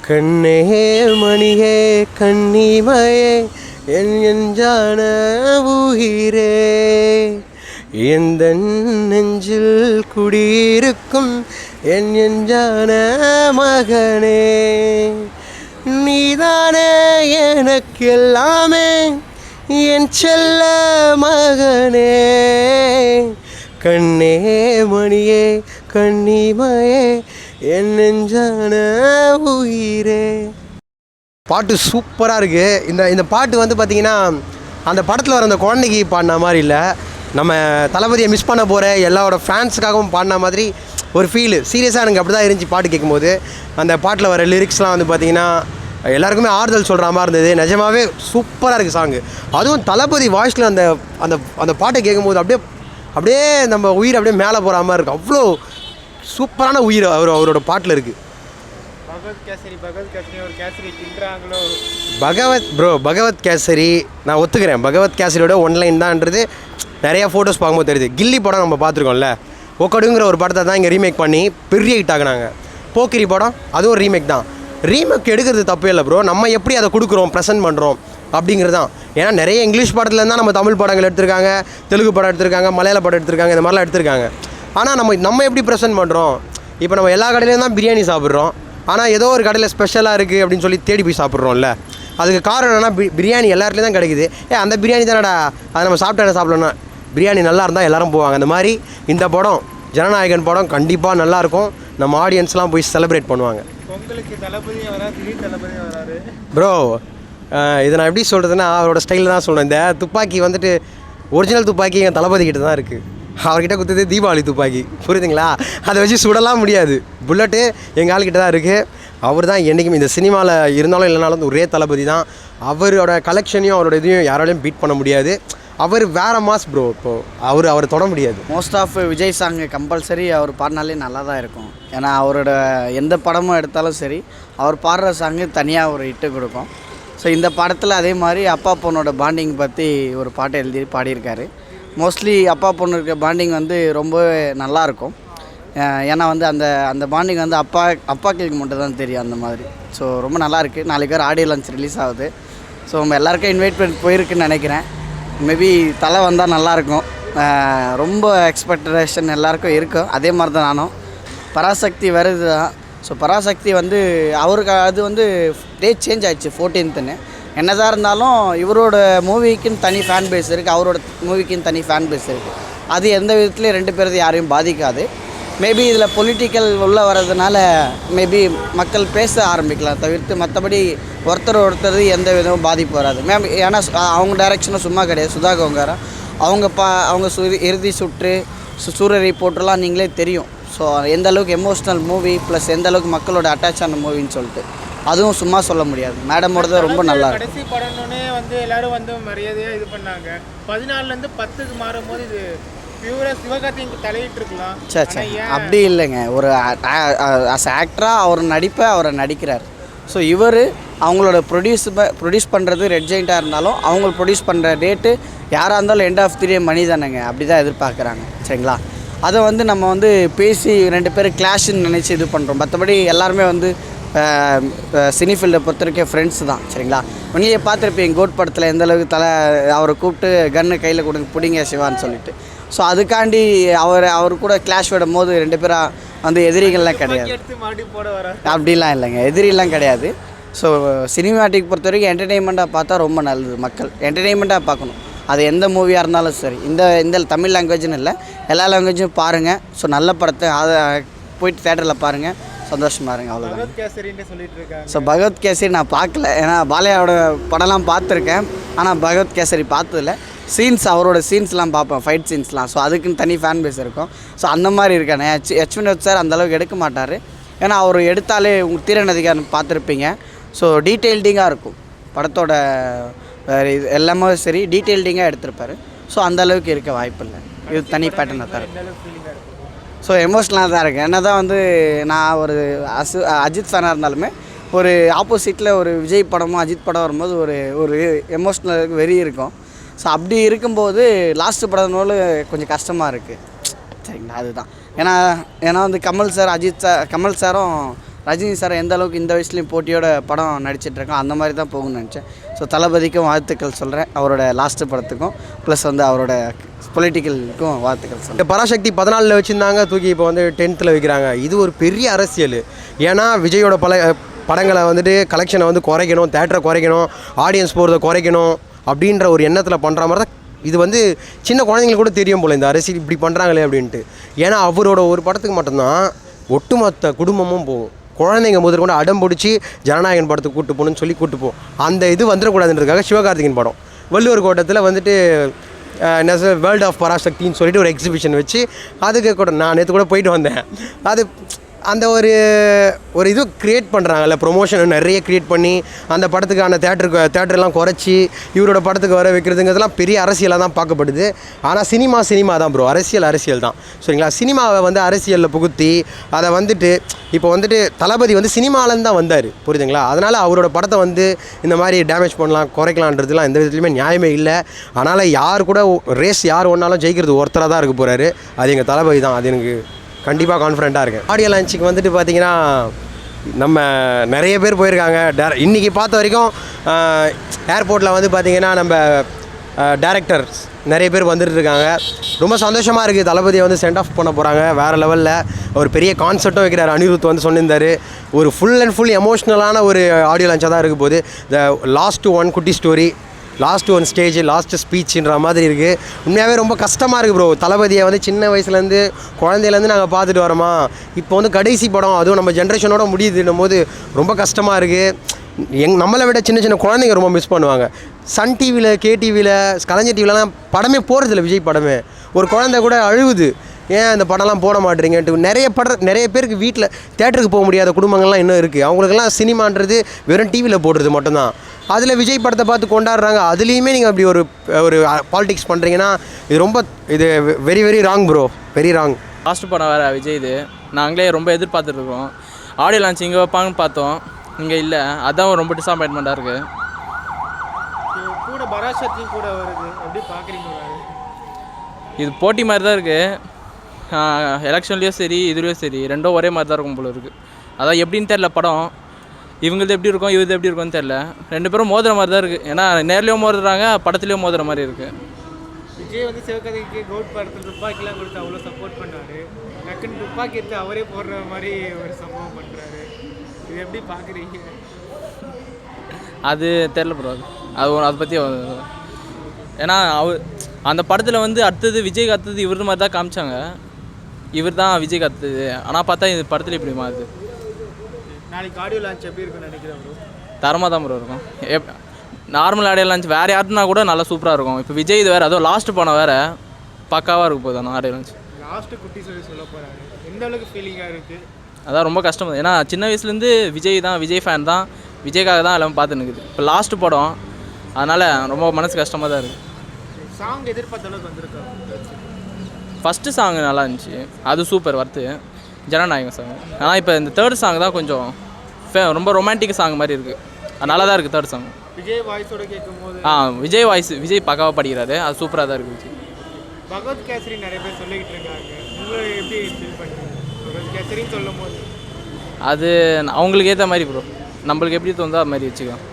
கண்ணே மணியே கண்ணிமையே என் நெஞ்சான உயிரே எந்த நெஞ்சில் குடியிருக்கும் என் நெஞ்சான மகனே நீதானே எனக்கெல்லாமே என் செல்ல மகனே கண்ணே மணியே கண்ணிமையே என் நெஞ்சான உயிரே. பாட்டு சூப்பராக இருக்குது. இந்த பாட்டு வந்து பார்த்திங்கன்னா அந்த படத்தில் வர அந்த குழந்தைக்கு பாடின மாதிரி இல்லை, நம்ம தளபதியை மிஸ் பண்ண போகிற எல்லாரோட ஃபேன்ஸுக்காகவும் பாடின மாதிரி ஒரு ஃபீலு. சீரியஸாக எனக்கு அப்படி தான் இருந்துச்சு பாட்டு கேட்கும்போது. அந்த பாட்டில் வர லிரிக்ஸ்லாம் வந்து பார்த்திங்கன்னா எல்லாருக்குமே ஆறுதல் சொல்கிற மாதிரி இருந்தது. நிஜமாகவே சூப்பராக இருக்குது சாங்கு. அதுவும் தளபதி வாய்ஸில் அந்த அந்த அந்த பாட்டை கேட்கும்போது அப்படியே நம்ம உயிர் அப்படியே மேலே போகிற மாதிரி இருக்குது. அவ்வளோ சூப்பரான உயிர் அவரோட பாட்டில் இருக்குது. பகவத் கேசரி நான் ஒத்துக்கிறேன். பகவத் கேசரியோட ஒன்லைன் தான்ன்றது நிறையா ஃபோட்டோஸ் பார்க்கும்போது தெரியுது. கில்லி படம் நம்ம பார்த்துருக்கோம்ல, ஒக்கடுங்கிற ஒரு படத்தை தான் இங்கே ரீமேக் பண்ணி பெரிய ஹிட் ஆகினாங்க. போக்கிரி படம் அதுவும் ஒரு ரீமேக் தான். ரீமேக் எடுக்கிறது தப்பே இல்லை ப்ரோ, நம்ம எப்படி அதை கொடுக்குறோம் ப்ரெசென்ட் பண்ணுறோம் அப்படிங்கிறது தான். ஏன்னா நிறைய இங்கிலீஷ் படத்துலேருந்து தான் நம்ம தமிழ் படங்கள் எடுத்திருக்காங்க, தெலுங்கு படம் எடுத்திருக்காங்க, மலையாள படம் எடுத்திருக்காங்க, இந்த மாதிரிலாம் எடுத்திருக்காங்க. ஆனால் நம்ம எப்படி ப்ரெசென்ட் பண்ணுறோம்? இப்போ நம்ம எல்லா கடையிலையும் தான் பிரியாணி சாப்பிட்றோம், ஆனால் ஏதோ ஒரு கடையில் ஸ்பெஷலாக இருக்குது அப்படின்னு சொல்லி தேடி போய் சாப்பிட்றோம்ல. அதுக்கு காரணம் என்னன்னா பிரியாணி எல்லா இடத்துலையும் தான் கிடைக்குது. அந்த பிரியாணி தானடா, அதை நம்ம சாப்பிட்டா சாப்பிட்லன்னா பிரியாணி நல்லா இருந்தால் எல்லோரும் போவாங்க. அந்த மாதிரி இந்த படம் ஜனநாயகன் படம் கண்டிப்பாக நல்லாயிருக்கும். நம்ம ஆடியன்ஸ்லாம் போய் செலிப்ரேட் பண்ணுவாங்க. உங்களுக்கு தளபதி வராரு ப்ரோ. இதை நான் எப்படி சொல்கிறதுன்னா அவரோட ஸ்டைலில் தான் சொல்கிறேன். இந்த துப்பாக்கி வந்துட்டு ஒரிஜினல் துப்பாக்கி எங்கள் தளபதி கிட்ட தான் இருக்குது. அவர்கிட்ட கொடுத்தது தீபாவளி துப்பாக்கி, புரியுதுங்களா? அதை வச்சு சுடலாம் முடியாது. புல்லட்டு எங்கள் ஆள்கிட்ட தான் இருக்குது. அவர் தான் என்றைக்கும் இந்த சினிமாவில் இருந்தாலும் இல்லைனாலும் ஒரே தளபதி தான். அவரோட கலெக்ஷனையும் அவரோட இதையும் யாராலையும் பீட் பண்ண முடியாது. அவர் வேறு மாஸ் ப்ரோ. இப்போது அவரை தொட முடியாது. Most of Vijay song compulsory அவர் பாடினாலே நல்லா தான் இருக்கும். ஏன்னா அவரோட எந்த படமும் எடுத்தாலும் சரி அவர் பாடுற சாங்கு தனியாக ஒரு ஹிட்டு கொடுக்கும். ஸோ இந்த படத்தில் அதே மாதிரி அப்பா பொண்ணோட பாண்டிங் பற்றி ஒரு பாட்டை எழுதி பாடியிருக்காரு. மோஸ்ட்லி அப்பா பொண்ணு இருக்க பாண்டிங் வந்து ரொம்ப நல்லாயிருக்கும். ஏன்னா வந்து அந்த பாண்டிங் வந்து அப்பாக்களுக்கு மட்டும் தான் தெரியும் அந்த மாதிரி. ஸோ ரொம்ப நல்லாயிருக்கு. நாளைக்கு வேறு ஆடியோ லான்ச் ரிலீஸ் ஆகுது. ஸோ நம்ம எல்லாருக்கும் இன்வைட் பண்ணி போயிருக்குன்னு நினைக்கிறேன். மேபி தலை வந்தால் நல்லாயிருக்கும். ரொம்ப எக்ஸ்பெக்டேஷன் எல்லாருக்கும் இருக்கும். அதே மாதிரி தான் நானும். பராசக்தி வருது தான். ஸோ பராசக்தி வந்து அவருக்கு அது வந்து டேட் சேஞ்ச் ஆகிடுச்சு 14th. என்னதான் இருந்தாலும் இவரோட மூவிக்குன்னு தனி ஃபேன் பேஸ் இருக்குது, அவரோட மூவிக்குன்னு தனி ஃபேன் பேஸ் இருக்குது. அது எந்த விதத்துலேயும் ரெண்டு பேரது யாரையும் பாதிக்காது. மேபி இதில் பொலிட்டிக்கல் உள்ளே வர்றதுனால மேபி மக்கள் பேச ஆரம்பிக்கலாம் தவிர்த்து மற்றபடி ஒருத்தர் எந்த விதமும் பாதிப்பு வராது. ஏன்னா அவங்க டைரெக்ஷனும் சும்மா கிடையாது. சுதா கோங்காரா அவங்க இறுதி சுற்று சூரரை போட்டுலாம் நீங்களே தெரியும். ஸோ எந்த அளவுக்கு எமோஷ்னல் மூவி ப்ளஸ் எந்த அளவுக்கு மக்களோட அட்டாச் ஆன மூவின்னு சொல்லிட்டு அதுவும் சும்மா சொல்ல முடியாது. மேடமோடது ரொம்ப நல்லா இருக்கும். கடைசி படம்னே வந்து எல்லாரும் வந்து மரியாதையாக இது பண்ணாங்க. 14லேருந்து 10க்கு மாறும்போது இது பியூரா சிவகார்த்திகேயன் தலையிட்டு இருக்கலாம். சரி அப்படி இல்லைங்க. ஒரு அஸ் ஆக்டராக அவரை நடிக்கிறார். ஸோ இவர் அவங்களோட ப்ரொடியூஸ் பண்ணுறது ரெட் ஜெயிண்ட்டாக இருந்தாலும் அவங்க ப்ரொடியூஸ் பண்ணுற டேட்டு யாராக இருந்தாலும் எண்ட் ஆஃப் தி டே மணி தானேங்க. அப்படி தான் எதிர்பார்க்குறாங்க. சரிங்களா? அதை வந்து நம்ம வந்து பேசி ரெண்டு பேரும் கிளாஷ்ன்னு நினச்சி இது பண்ணுறோம். மற்றபடி எல்லாருமே வந்து சினி ஃபீல்டை பொறுத்த வரைக்கும் ஃப்ரெண்ட்ஸ் தான். சரிங்களா? நீங்களே பார்த்துருப்பீங்க கோட் படத்தில் எந்தளவுக்கு அவரை கூப்பிட்டு கன்று கையில் கொடுங்க பிடிங்க சிவான்னு சொல்லிட்டு. ஸோ அதுக்காண்டி அவர் கூட கிளாஷ் விடும் போது ரெண்டு பேராக வந்து எதிரிகள்லாம் கிடையாது. அப்படிலாம் இல்லைங்க, எதிரிலாம் கிடையாது. ஸோ சினிமாட்டிக் பொறுத்த வரைக்கும் என்டர்டெயின்மெண்ட்டாக பார்த்தா ரொம்ப நல்லது. மக்கள் என்டர்டெயின்மெண்ட்டாக பார்க்கணும். அது எந்த மூவியாக இருந்தாலும் சரி. இந்த தமிழ் லாங்குவேஜ்னு இல்லை, எல்லா லாங்குவேஜும் பாருங்கள். ஸோ நல்ல படத்தை அதை போயிட்டு தேட்டரில் பாருங்கள், சந்தோஷமாக இருங்க. அவ்வளோதான். ஸோ பகவத் கேசரி நான் பார்க்கல. ஏன்னா பாலையாவோட படம்லாம் பார்த்துருக்கேன், ஆனால் பகவத் கேசரி பார்த்ததில்ல. அவரோட சீன்ஸ்லாம் பார்ப்பேன், ஃபைட் சீன்ஸ்லாம். ஸோ அதுக்குன்னு தனி ஃபேன் பேஸ் இருக்கும். ஸோ அந்த மாதிரி இருக்கானே வினோத் சார் அந்தளவுக்கு எடுக்க மாட்டார். ஏன்னா அவர் எடுத்தாலே உங்கள் தீரநதிகாரன் பார்த்துருப்பீங்க. ஸோ டீட்டெயில்டிங்காக இருக்கும் படத்தோட இது எல்லாமே சரி, டீட்டெயில்டிங்காக எடுத்திருப்பார். ஸோ அந்தளவுக்கு இருக்க வாய்ப்பு இல்லை. இது தனி பேட்டர்னாக தான் இருக்கும். ஸோ எமோஷ்னலாக தான் இருக்குது. என்ன தான் வந்து நான் ஒரு அஜித் ஃபேனாக இருந்தாலுமே ஒரு ஆப்போசிட்டில் ஒரு விஜய் படமும் அஜித் படம் வரும்போது ஒரு எமோஷ்னல் வெறி இருக்கும். ஸோ அப்படி இருக்கும்போது லாஸ்ட்டு படம்னோடு கொஞ்சம் கஷ்டமாக இருக்குது. சரிங்களா? அதுதான். ஏன்னா வந்து கமல் சாரும் ரஜினி சார் எந்த அளவுக்கு இந்த வயசுலேயும் போட்டியோட படம் நடிச்சிட்ருக்கோம் அந்த மாதிரி தான் போகும்னு நினச்சேன். ஸோ தளபதிக்கும் வாழ்த்துக்கள் சொல்கிறேன், அவரோட லாஸ்ட்டு படத்துக்கும் ப்ளஸ் வந்து அவரோட பொலிட்டிக்கலுக்கும் வாழ்த்துக்கள் சொல்கிறேன். பராசக்தி 14ல் வச்சுருந்தாங்க, தூக்கி இப்போ வந்து 10th வைக்கிறாங்க. இது ஒரு பெரிய அரசியல். ஏன்னா விஜயோட படங்களை வந்துட்டு கலெக்ஷனை வந்து குறைக்கணும், தேட்டரை குறைக்கணும், ஆடியன்ஸ் போகிறத குறைக்கணும் அப்படின்ற ஒரு எண்ணத்தில் பண்ணுற மாதிரி தான். இது வந்து சின்ன குழந்தைங்களுக்கு கூட தெரியும் போல் இந்த அரசியல் இப்படி பண்ணுறாங்களே அப்படின்ட்டு. ஏன்னா அவரோட ஒரு படத்துக்கு மட்டும்தான் ஒட்டுமொத்த குடும்பமும் போகும். குழந்தைங்க முதல் கொண்டு அடம் பிடிச்சி ஜனநாயகன் படத்துக்கு கூட்டு போகணுன்னு சொல்லி கூட்டு போகும். அந்த இது வந்துடக்கூடாதுன்றதுக்காக சிவகார்த்திகேயன் படம் வள்ளுவர் கோட்டத்தில் வந்துட்டு வேர்ல்ட் ஆஃப் பராசக்தின்னு சொல்லிட்டு ஒரு எக்ஸிபிஷன் வச்சு அதுக்கு கூட நான் நேற்று கூட போயிட்டு வந்தேன். அது அந்த ஒரு இது க்ரியேட் பண்ணுறாங்கல்ல, ப்ரொமோஷன் நிறைய க்ரியேட் பண்ணி அந்த படத்துக்கான தேட்டர்லாம் குறைச்சி இவரோட படத்துக்கு வர வைக்கிறதுங்கிறதுலாம் பெரிய அரசியலாக தான் பார்க்கப்படுது. ஆனால் சினிமா தான் ப்ரோ, அரசியல் தான் சரிங்களா. சினிமாவை வந்து அரசியலில் புகுத்தி அதை வந்துட்டு இப்போ வந்துட்டு தளபதி வந்து சினிமாவிலேருந்து தான் வந்தார், புரியுதுங்களா. அதனால் அவரோட படத்தை வந்து இந்த மாதிரி டேமேஜ் பண்ணலாம், குறைக்கலான்றதுலாம் எந்த விதத்துலையுமே நியாயமே இல்லை. அதனால் யார் கூட ரேஸ் யார் ஒன்றாலும் ஜெயிக்கிறது ஒருத்தராக தான் இருக்க போகிறாரு, அது எங்கள் தளபதி தான். அது எனக்கு கண்டிப்பாக கான்ஃபிடென்ட்டாக இருக்கேன். ஆடியோ லான்ச்சுக்கு வந்துட்டு பார்த்திங்கன்னா நம்ம நிறைய பேர் போயிருக்காங்க. இன்றைக்கி பார்த்த வரைக்கும் ஏர்போர்ட்டில் வந்து பார்த்திங்கன்னா நம்ம டேரக்டர்ஸ் நிறைய பேர் வந்துட்டுருக்காங்க. ரொம்ப சந்தோஷமாக இருக்குது. தளபதியை வந்து சென்ட் ஆஃப் பண்ண போகிறாங்க வேறு லெவலில். ஒரு பெரிய கான்செப்ட்டும் வைக்கிறார். அனிருத் வந்து சொல்லியிருந்தார். ஒரு ஃபுல் அண்ட் ஃபுல் எமோஷ்னலான ஒரு ஆடியோ லான்ச்சாக தான் இருக்க போகுது. லாஸ்ட் ஒன் குட்டி story, last one stage, last ஸ்பீச்சுன்ற மாதிரி இருக்குது. உண்மையாகவே ரொம்ப கஷ்டமாக இருக்குது ப்ரோ. தளபதியை வந்து சின்ன வயசுலேருந்து குழந்தையிலேருந்து நாங்கள் பார்த்துட்டு வரோமா, இப்போ வந்து கடைசி படம் அதுவும் நம்ம ஜென்ரேஷனோட முடியுதுன்னும் போது ரொம்ப கஷ்டமாக இருக்குது. நம்மளை விட சின்ன சின்ன குழந்தைங்க ரொம்ப மிஸ் பண்ணுவாங்க. சன் டிவியில், KTVயில், கலைஞர் டிவிலலாம் படமே போகிறதில்ல, விஜய் படமே. ஒரு குழந்தை கூட அழுவுது, ஏன் இந்த படம்லாம் போட மாட்டேறீங்கன்ட்டு. நிறைய பேருக்கு வீட்டில் தேட்டருக்கு போக முடியாத குடும்பங்கள்லாம் இன்னும் இருக்குது. அவங்களுக்கெல்லாம் சினிமான்றது வெறும் டிவியில் போடுறது மட்டும்தான். அதில் விஜய் படத்தை பார்த்து கொண்டாடுறாங்க. அதுலேயுமே நீங்கள் அப்படி ஒரு பாலிடிக்ஸ் பண்ணுறீங்கன்னா இது very very wrong bro, very wrong. Last படம் வேறு விஜய். இது நாங்களே ரொம்ப எதிர்பார்த்துட்ருக்கோம். ஆடியோ லான்ச் இங்கே வைப்பாங்கன்னு பார்த்தோம், இங்கே இல்லை. அதான் ரொம்ப டிஸப்பாயின்மெண்ட்டாக இருக்குது. கூட பராசக்தி கூட வருது, எப்படி பார்க்குறீங்க? இது போட்டி மாதிரி தான் இருக்குது. எலெக்ஷன்லேயும் சரி இதுலேயும் சரி ரெண்டும் ஒரே மாதிரி தான் இருக்கும் போல இருக்குது. அதான் எப்படின்னு தெரில படம். இவங்களது எப்படி இருக்கும், இவது எப்படி இருக்கும்னு தெரில. ரெண்டு பேரும் மோதுற மாதிரி தான் இருக்குது. ஏன்னா நேர்லேயும் மோதுறாங்க, படத்துலேயும் மோதுற மாதிரி இருக்குது. விஜய் வந்து சிவகதைக்கு கவுட் படத்தில் துப்பாக்கிலாம் கொடுத்து அவ்வளோ சப்போர்ட் பண்ணார். டக்குன்னு துப்பாக்கி எடுத்து அவரே போடுற மாதிரி ஒரு சம்பவம் பண்ணுறாரு. இது எப்படி பார்க்குறீங்க? அது தெரில ப்ரோ. அதை பற்றி ஏன்னா அந்த படத்தில் வந்து அடுத்தது விஜய்க்கு அடுத்தது இவர் மாதிரி தான் காமிச்சாங்க. இவர் தான் விஜய்க்கு அடுத்தது. ஆனால் பார்த்தா இந்த படத்தில் இப்படி மாறுது. நாளைக்கு ஆடியோ லான்ச் எப்படி இருக்குன்னு நினைக்கிறேன் ப்ரோ? தரமாக தான் ப்ரோ இருக்கும். நார்மல் ஆடியோ லான்ச் வேறு யாருன்னா கூட நல்லா சூப்பராக இருக்கும். இப்போ விஜய் இது வேறு, அதுவும் லாஸ்ட்டு படம் வேறு பக்காவாக இருக்க போகுது. அந்த ஆடியோ லான்ச் லாஸ்ட்டு குட்டி சொல்ல போகிறாங்க. எந்த அளவுக்கு ஃபீலிங்காக இருக்குது? அதான் ரொம்ப கஷ்டம். ஏன்னா சின்ன வயசுலேருந்து விஜய் ஃபேன் தான், விஜய்க்காக தான் எல்லாமே பார்த்து நிற்குது. இப்போ லாஸ்ட்டு படம், அதனால் ரொம்ப மனசு கஷ்டமாக தான் இருக்குது. சாங் எதிர்பார்த்த அளவுக்கு வந்திருக்காங்க. ஃபஸ்ட்டு சாங் நல்லா இருந்துச்சு, அது சூப்பர் வர்த்து, ஜனநாயகம் சாங். ஆனால் இப்போ இந்த தேர்ட் சாங் தான் கொஞ்சம் ரொம்ப ரொமான்டிக் சாங் மாதிரி இருக்குது. அது நல்லா தான் இருக்குது தேர்ட் சாங். விஜய் வாய்ஸோட கேட்கும்போது விஜய் வாய்ஸ், விஜய் பக்காவாக படிக்கிறாரு, அது சூப்பராக தான் இருக்குது. விஜய் பகவத் கேசரி நிறைய பேர் சொல்லிக்கிட்டு இருக்காங்க. உங்களை எப்படி ஃபீல் பண்ணுறீங்க பகவத் கேசரின்னு சொல்லும் போது? அது அவங்களுக்கு ஏற்ற மாதிரி ப்ரோ, நம்மளுக்கு எப்படி தோணுதோ அது மாதிரி வச்சுக்கலாம்.